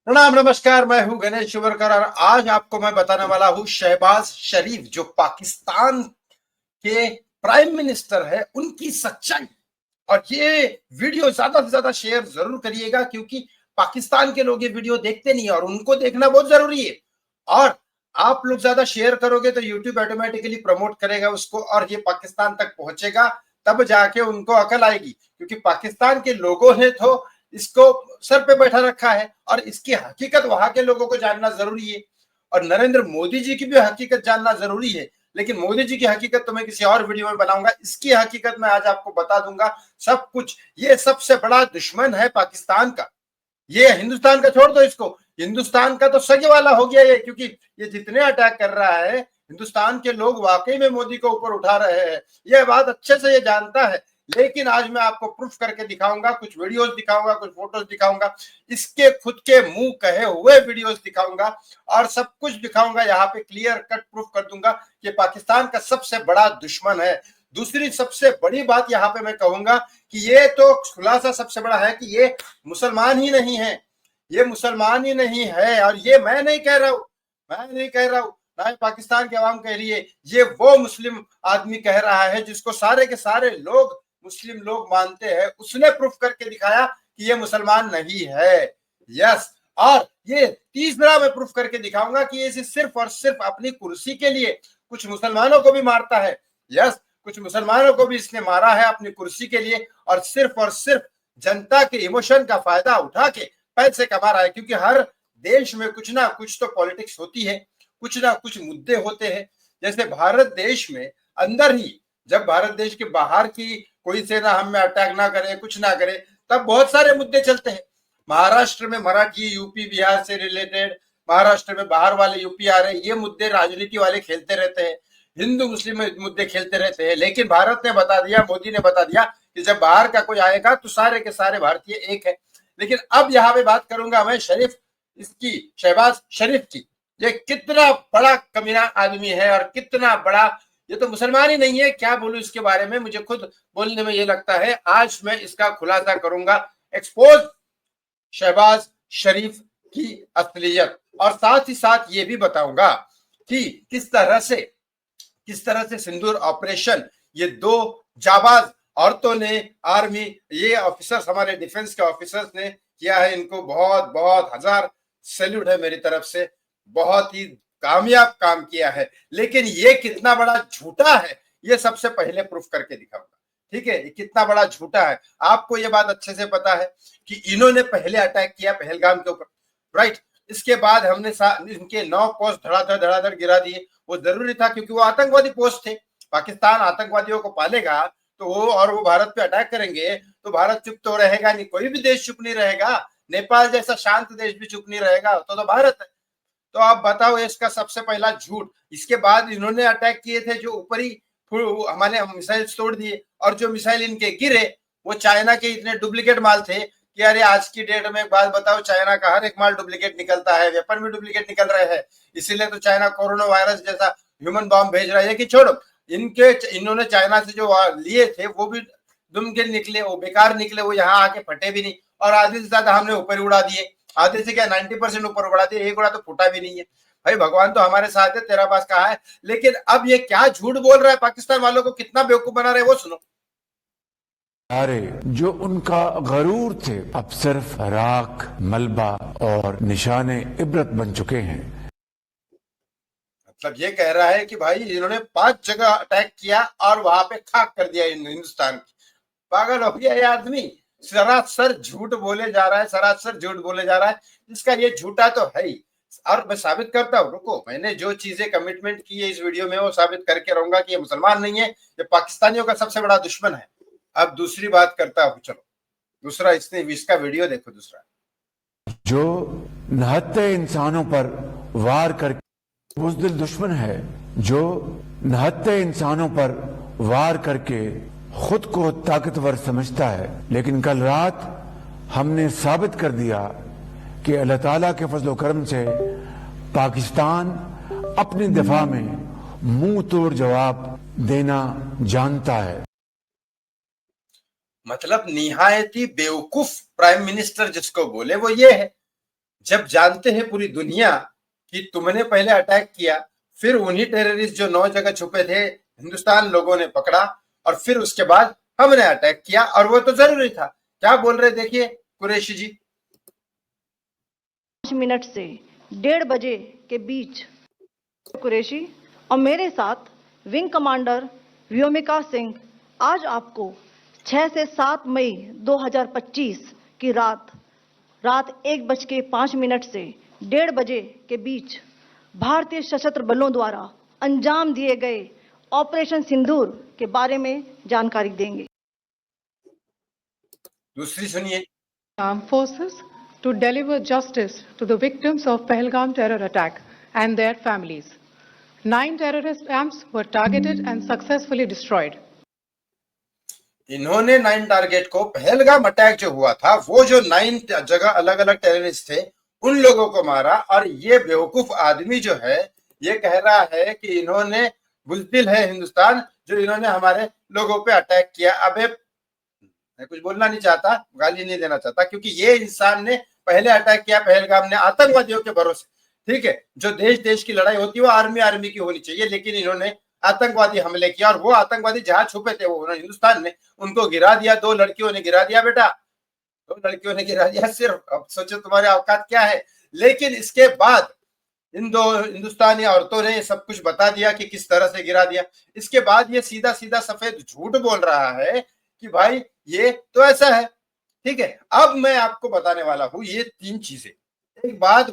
प्रणाम नमस्कार। मैं हूं गणेश शिवरकर और आज आपको मैं बताने वाला हूं शहबाज शरीफ जो पाकिस्तान के प्राइम मिनिस्टर है उनकी सच्चाई। और ये वीडियो ज्यादा से ज्यादा शेयर जरूर करिएगा क्योंकि पाकिस्तान के लोग ये वीडियो देखते नहीं है और उनको देखना बहुत जरूरी है। और आप लोग ज्यादा शेयर करोगे तो यूट्यूब ऑटोमेटिकली प्रमोट करेगा उसको और ये पाकिस्तान तक पहुंचेगा, तब जाके उनको अकल आएगी। क्योंकि पाकिस्तान के लोगों ने तो इसको सर पे बैठा रखा है और इसकी हकीकत वहां के लोगों को जानना जरूरी है। और नरेंद्र मोदी जी की भी हकीकत जानना जरूरी है, लेकिन मोदी जी की हकीकत तो मैं किसी और वीडियो में बनाऊंगा। इसकी हकीकत मैं आज आपको बता दूंगा सब कुछ। ये सबसे बड़ा दुश्मन है पाकिस्तान का। ये हिंदुस्तान का छोड़ दो, इसको हिंदुस्तान का तो सगे वाला हो गया ये, क्योंकि ये जितने अटैक कर रहा है हिंदुस्तान के लोग वाकई में मोदी को ऊपर उठा रहे हैं। ये बात अच्छे से ये जानता है। लेकिन आज मैं आपको प्रूफ करके दिखाऊंगा, कुछ वीडियोस दिखाऊंगा, कुछ फोटोज दिखाऊंगा, इसके खुद के मुंह कहे हुए वीडियोस दिखाऊंगा और सब कुछ दिखाऊंगा। यहाँ पे क्लियर कट प्रूफ कर दूंगा कि पाकिस्तान का सबसे बड़ा दुश्मन है। दूसरी सबसे बड़ी बात यहाँ पे मैं कहूंगा कि ये तो खुलासा सबसे बड़ा है कि ये मुसलमान ही नहीं है। ये मुसलमान ही नहीं है और ये मैं नहीं कह रहा हूं, मैं नहीं कह रहा हूं, ना ही पाकिस्तान की आवाम कह रही है। ये वो मुस्लिम आदमी कह रहा है जिसको सारे के सारे लोग मुस्लिम लोग मानते हैं। उसने प्रूफ करके दिखाया कि ये मुसलमान नहीं है। यस। और ये तीसरा मैं प्रूफ करके दिखाऊंगा कि ये सिर्फ और सिर्फ अपनी कुर्सी के लिए कुछ मुसलमानों को भी मारता है। यस, कुछ मुसलमानों को भी इसने मारा है अपनी कुर्सी के लिए और सिर्फ जनता के इमोशन का फायदा उठा के पैसे कमा रहा है। क्योंकि हर देश में कुछ ना कुछ तो पॉलिटिक्स होती है, कुछ ना कुछ मुद्दे होते हैं। जैसे भारत देश में अंदर ही, जब भारत देश के बाहर की कोई सेना हम में अटैक ना करे, कुछ ना करे, तब बहुत सारे मुद्दे चलते हैं। महाराष्ट्र में मराठी, यूपी बिहार से रिलेटेड, महाराष्ट्र में बाहर वाले यूपी आ रहे, ये मुद्दे राजनीति वाले खेलते रहते हैं, हिंदू मुस्लिम मुद्दे खेलते रहते हैं। लेकिन भारत ने बता दिया, मोदी ने बता दिया कि जब बाहर का कोई आएगा तो सारे के सारे भारतीय एक है। लेकिन अब यहाँ पे बात करूंगा मैं शरीफ, इसकी, शहबाज शरीफ की। ये कितना बड़ा कमीना आदमी है और कितना बड़ा, ये तो मुसलमान ही नहीं है। क्या बोलूं इसके बारे में, मुझे खुद बोलने में ये लगता है। आज मैं इसका खुलासा करूंगा, एक्सपोज शहबाज शरीफ की असलियत, और साथ ही साथ ये भी बताऊंगा कि किस तरह से सिंदूर ऑपरेशन ये दो जाबाज औरतों ने, आर्मी, ये ऑफिसर्स, हमारे डिफेंस के ऑफिसर्स ने किया है। इनको बहुत बहुत हजार सैल्यूट है मेरी तरफ से। बहुत ही कामयाब काम किया है। लेकिन ये कितना बड़ा झूठा है ये सबसे पहले प्रूफ करके दिखाऊंगा। ठीक है, ये कितना बड़ा झूठा है। आपको ये बात अच्छे से पता है कि इन्होंने पहले अटैक किया पहलगाम के ऊपर, राइट। इसके बाद हमने इनके 9 पोस्ट धड़ाधड़ गिरा दिए। वो जरूरी था क्योंकि वो आतंकवादी पोस्ट थे। पाकिस्तान आतंकवादियों को पालेगा तो वो भारत पे अटैक करेंगे तो भारत चुप तो रहेगा नहीं, कोई भी देश चुप नहीं रहेगा। नेपाल जैसा शांत देश भी चुप नहीं रहेगा तो भारत है। तो आप बताओ इसका सबसे पहला झूठ। इसके बाद इन्होंने अटैक किए थे जो ऊपरी हमारे मिसाइल तोड़ दिए, और जो मिसाइल इनके गिरे वो चाइना के इतने डुप्लीकेट माल थे कि अरे आज की डेट में एक बात बताओ, चाइना का हर एक माल डुप्लीकेट निकलता है, वेपन भी डुप्लीकेट निकल रहे हैं। इसीलिए तो चाइना कोरोना वायरस जैसा ह्यूमन बॉम्ब भेज रहा है। कि छोड़ो, इन्होंने चाइना से जो लिए थे वो भी दुम के निकले, वो बेकार निकले, वो यहाँ आके फटे भी नहीं। और आधे से ज्यादा हमने ऊपर उड़ा दिए, आधे से क्या 90% ऊपर उड़ा दिए, एक उड़ा तो फूटा भी नहीं है। भाई भगवान तो हमारे साथ है, तेरा पास कहा है। लेकिन अब ये क्या झूठ बोल रहा है, पाकिस्तान वालों को कितना बेवकूफ बना रहे हैं वो सुनो। अरे जो उनका गरूर थे अब सिर्फ राख, मलबा और निशाने इबरत बन चुके हैं। मतलब ये कह रहा है कि भाई इन्होंने 5 जगह अटैक किया और वहां पे खाक कर दिया हिंदुस्तान की। पागल हो गया ये आदमी। सरासर झूठ बोले जा रहा है, सरासर झूठ बोले जा रहा है। इसका ये झूठा तो है ही। और मैं साबित करता हूँ, रुको, मैंने जो चीजें कमिटमेंट की है इस वीडियो में वो साबित करके रहूंगा कि ये मुसलमान नहीं है, ये पाकिस्तानियों का सबसे बड़ा दुश्मन है। अब दूसरी बात करता हूँ, चलो दूसरा, इसका वीडियो देखो। दूसरा, जो नहत्ते इंसानों पर वार करके बुज़दिल दुश्मन है, जो नहत्ते इंसानों पर वार करके खुद को ताकतवर समझता है। लेकिन कल रात हमने साबित कर दिया कि अल्लाह ताला के फजल करम से पाकिस्तान अपनी दफा में मुंह तोड़ जवाब देना जानता है। मतलब निहायती बेवकूफ प्राइम मिनिस्टर जिसको बोले वो ये है। जब जानते हैं पूरी दुनिया कि तुमने पहले अटैक किया, फिर उन्हीं टेररिस्ट जो 9 जगह छुपे थे हिंदुस्तान लोगों ने पकड़ा, और फिर उसके बाद हमने अटैक किया, और वो तो जरूरी था। क्या बोल रहे देखिए कुरैशी जी। 5 मिनट से 1:30 बजे के बीच कुरैशी और मेरे साथ विंग कमांडर व्योमिका सिंह आज आपको 6 से 7 मई 2025 की रात 1:05 से 1:30 बजे के बीच भारतीय सशस्त्र बलों द्वारा अंजाम दिए गए ऑपरेशन सिंदूर के बारे में जानकारी देंगे। दूसरी सुनिए। Armed forces to deliver justice to the victims of Pahalgam terror attack and their families. 9 terrorist camps were targeted and successfully destroyed. इन्होंने 9 टारगेट को, पहलगाम अटैक जो हुआ था वो जो 9 जगह अलग अलग टेररिस्ट थे उन लोगों को मारा, और ये बेवकूफ आदमी जो है ये कह रहा है कि इन्होंने बुज़दिल है हिंदुस्तान जो इन्होंने हमारे लोगों पे अटैक किया। अबे मैं कुछ बोलना नहीं चाहता, गाली नहीं देना चाहता, क्योंकि ये इंसान ने पहले अटैक किया पहलगाम ने आतंकवादियों के भरोसे। ठीक है, जो देश देश की लड़ाई होती है वो आर्मी की होनी चाहिए, लेकिन इन्होंने आतंकवादी हमले किया, और वो आतंकवादी जहां छुपे थे वो हिंदुस्तान ने उनको गिरा दिया। 2 लड़कियों ने गिरा दिया बेटा, 2 लड़कियों ने गिरा दिया सिर्फ। अब सोचो तुम्हारे औकात क्या है। लेकिन इसके बाद इन 2 हिंदुस्तानी औरतों ने सब कुछ बता दिया कि किस तरह से गिरा दिया। इसके बाद ये सीधा सीधा सफेद झूठ बोल रहा है कि भाई ये तो ऐसा है। ठीक है, अब मैं आपको बताने वाला हूं ये 3 चीजें। एक बात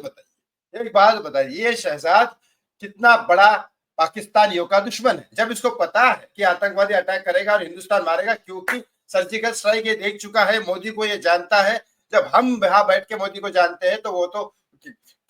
बताइए, ये शहजाद कितना बड़ा पाकिस्तानियों का दुश्मन है, जब इसको पता है कि आतंकवादी अटैक करेगा और हिंदुस्तान मारेगा, क्योंकि सर्जिकल स्ट्राइक ये देख चुका है, मोदी को ये जानता है। जब हम यहाँ बैठ के मोदी को जानते हैं तो वो तो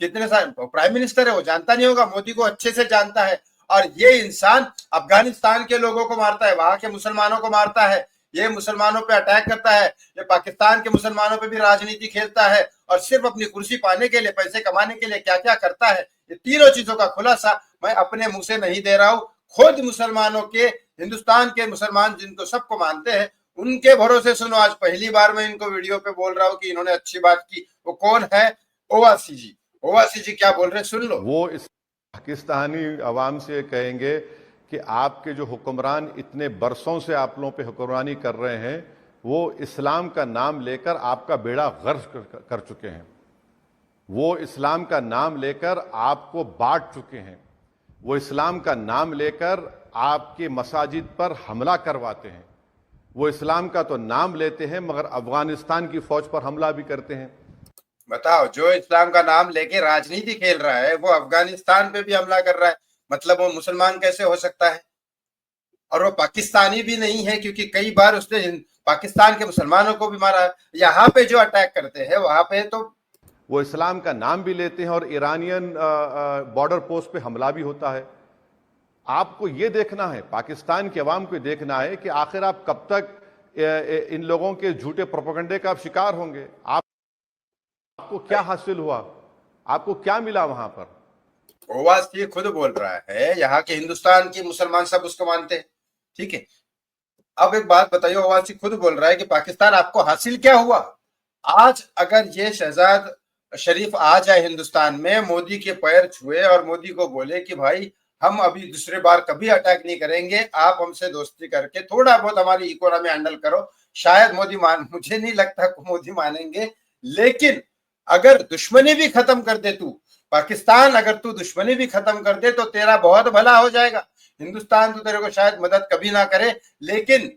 कितने साल प्राइम मिनिस्टर है, वो जानता नहीं होगा, मोदी को अच्छे से जानता है। और ये इंसान अफगानिस्तान के लोगों को मारता है, वहां के मुसलमानों को मारता है, ये मुसलमानों पे अटैक करता है, ये पाकिस्तान के मुसलमानों पे भी राजनीति खेलता है, और सिर्फ अपनी कुर्सी पाने के लिए, पैसे कमाने के लिए क्या क्या करता है। ये तीनों चीजों का खुलासा मैं अपने मुंह से नहीं दे रहा हूं, खुद मुसलमानों के, हिंदुस्तान के मुसलमान जिनको सबको मानते हैं उनके भरोसे सुनो। आज पहली बार मैं इनको वीडियो पे बोल रहा हूं कि इन्होंने अच्छी बात की। वो कौन है? ओवैसी जी। ओवैसी जी क्या बोल रहे हैं सुन लो। वो इस पाकिस्तानी अवाम से कहेंगे कि आपके जो हुक्मरान इतने बरसों से आप लोगों पे हुक्मरानी कर रहे हैं, वो इस्लाम का नाम लेकर आपका बेड़ा गर्क कर चुके हैं। वो इस्लाम का नाम लेकर आपको बांट चुके हैं। वो इस्लाम का नाम लेकर आपके मसाजिद पर हमला करवाते हैं। वो इस्लाम का तो नाम लेते हैं मगर अफगानिस्तान की फौज पर हमला भी करते हैं। बताओ, जो इस्लाम का नाम लेके राजनीति खेल रहा है वो अफगानिस्तान पे भी हमला कर रहा है, मतलब वो मुसलमान कैसे हो सकता है? और वो पाकिस्तानी भी नहीं है, क्योंकि कई बार उसने पाकिस्तान के मुसलमानों को भी मारा। यहाँ पे जो अटैक करते हैं वहां पे तो वो इस्लाम का नाम भी लेते हैं और ईरानियन बॉर्डर पोस्ट पे हमला भी होता है। आपको ये देखना है, पाकिस्तान के अवाम को देखना है कि आखिर आप कब तक इन लोगों के झूठे प्रोपेगेंडे का आप शिकार होंगे। आपको क्या हासिल हुआ, आपको क्या मिला वहां पर? ओवैसी खुद बोल रहा है यहाँ के हिंदुस्तान के मुसलमान सब उसको मानते हैं। ठीक है, अब एक बात बताइए, ओवैसी खुद बोल रहा है कि पाकिस्तान आपको हासिल क्या हुआ? आज अगर ये शहजाद शरीफ आ जाए हिंदुस्तान में, मोदी के पैर छुए और मोदी को बोले कि भाई हम अभी दूसरे बार कभी अटैक नहीं करेंगे, आप हमसे दोस्ती करके थोड़ा बहुत हमारी इकोनॉमी हैंडल करो, शायद मोदी मुझे नहीं लगता मोदी मानेंगे। लेकिन अगर दुश्मनी भी खत्म कर दे तू पाकिस्तान, अगर तू दुश्मनी भी खत्म कर दे तो तेरा बहुत भला हो जाएगा। हिंदुस्तान तो तेरे को शायद मदद कभी ना करे, लेकिन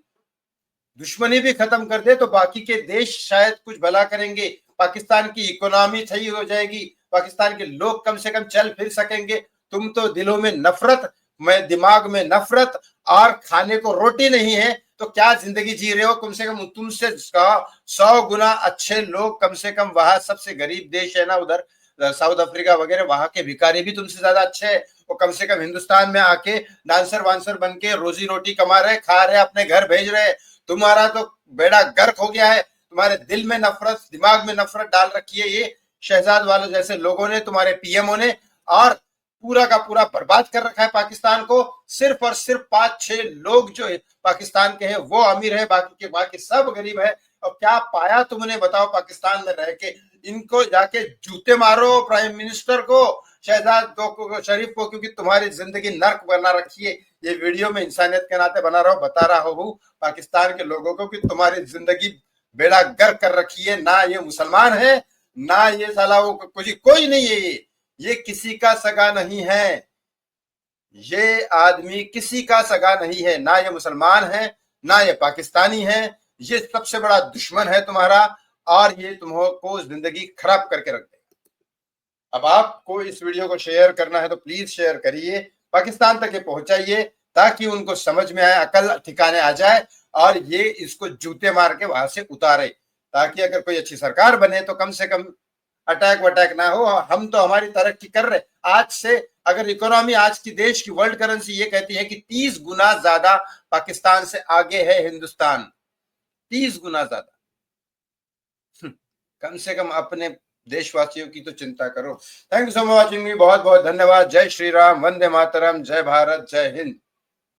दुश्मनी भी खत्म कर दे तो बाकी के देश शायद कुछ भला करेंगे। पाकिस्तान की इकोनॉमी सही हो जाएगी, पाकिस्तान के लोग कम से कम चल फिर सकेंगे। तुम तो दिलों में नफरत, मैं दिमाग में नफरत, और खाने को रोटी नहीं है तो क्या जिंदगी जी रहे हो? कम से कम तुमसे 100 गुना अच्छे लोग, कम से कम वहां सबसे गरीब देश है ना उधर साउथ अफ्रीका वगैरह, वहां के भिखारी भी तुमसे ज्यादा अच्छे है। वो कम से कम हिंदुस्तान में आके डांसर वांसर बन के रोजी रोटी कमा रहे, खा रहे, अपने घर भेज रहे। तुम्हारा तो बेड़ा गर्क हो गया है, तुम्हारे दिल में नफरत, दिमाग में नफरत डाल रखी है ये शहजाद वालों जैसे लोगों ने, तुम्हारे पीएमओ ने, और पूरा का पूरा बर्बाद कर रखा है पाकिस्तान को। सिर्फ और सिर्फ 5-6 लोग जो पाकिस्तान के हैं वो अमीर है, बाकी के बाकी सब गरीब है। और क्या पाया तुमने बताओ पाकिस्तान में रह के? इनको जाके जूते मारो, प्राइम मिनिस्टर को, शहजाद शरीफ को, क्योंकि तुम्हारी जिंदगी नर्क बना रखी है। ये वीडियो में इंसानियत के नाते बना रहा हूं, बता रहा हूं पाकिस्तान के लोगों को कि तुम्हारी जिंदगी बेड़ा गर्क कर रखी है। ना ये मुसलमान है, ना ये साला वो कोई नहीं है। ये किसी का सगा नहीं है, ये आदमी किसी का सगा नहीं है। ना ये मुसलमान है, ना ये पाकिस्तानी है। ये सबसे बड़ा दुश्मन है तुम्हारा, और ये तुमको जिंदगी खराब करके रख देगा। अब आपको इस वीडियो को शेयर करना है तो प्लीज शेयर करिए, पाकिस्तान तक ये पहुंचाइए, ताकि उनको समझ में आए, अकल ठिकाने आ जाए, और ये इसको जूते मार के वहां से उतारे, ताकि अगर कोई अच्छी सरकार बने तो कम से कम अटैक वटैक ना हो। हम तो हमारी तरक्की कर रहे। आज से अगर इकोनॉमी, आज की देश की वर्ल्ड करेंसी ये कहती है कि 30 गुना ज्यादा पाकिस्तान से आगे है हिंदुस्तान, 30 गुना ज्यादा। कम से कम अपने देशवासियों की तो चिंता करो। Thank you so much watching मी, बहुत बहुत धन्यवाद। जय श्री राम, वंदे मातरम, जय भारत, जय हिंद।